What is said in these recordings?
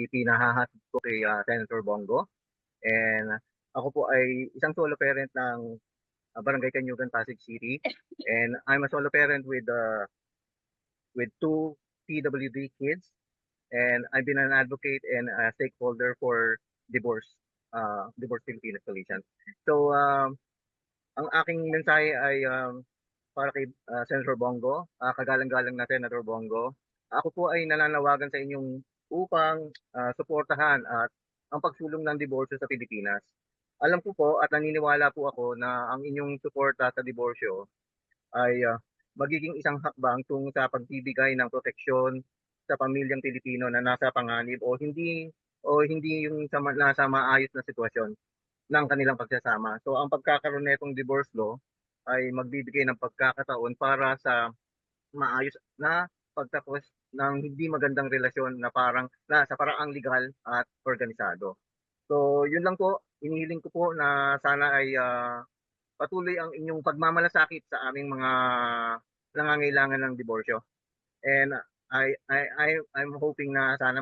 ipinahahatid ko kay Senator Bongo. And ako po ay isang solo parent ng Barangay Kanyugan, Pasig City. And I'm a solo parent with two PWD kids. And I've been an advocate and a stakeholder for Divorce Filipinas Coalition. So, ang aking mensahe ay para kay Senator Bongo, kagalang-galang na Senator Bongo. Ako po ay nananawagan sa inyong upang suportahan at ang pagsulong ng diborsyo sa Pilipinas. Alam ko po at naniniwala po ako na ang inyong suporta sa diborsyo ay magiging isang hakbang tungo sa pagbibigay ng proteksyon sa pamilyang Pilipino na nasa panganib o hindi yung nasa maayos na sitwasyon ng kanilang pagsasama. So ang pagkakaroon nitong divorce law ay magbibigay ng pagkakataon para sa maayos na pagtapos ng hindi magandang relasyon na parang sa paraang legal at organisado. So yun lang po, inihiling ko po na sana ay patuloy ang inyong pagmamalasakit sa aming mga nangangailangan ng diborsyo. And I'm hoping na sana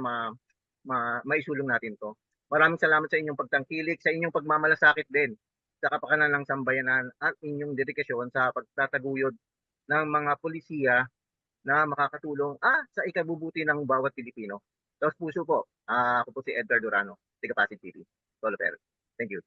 maisulong natin to. Maraming salamat sa inyong pagtangkilik, sa inyong pagmamalasakit din sa kapakanan ng sambayanan at inyong dedikasyon sa pagtataguyod ng mga pulisya na makakatulong sa ikabubuti ng bawat Pilipino. Taos puso po, ako po si Edgar Durano, taga Pasig City. Solo Parent. Thank you.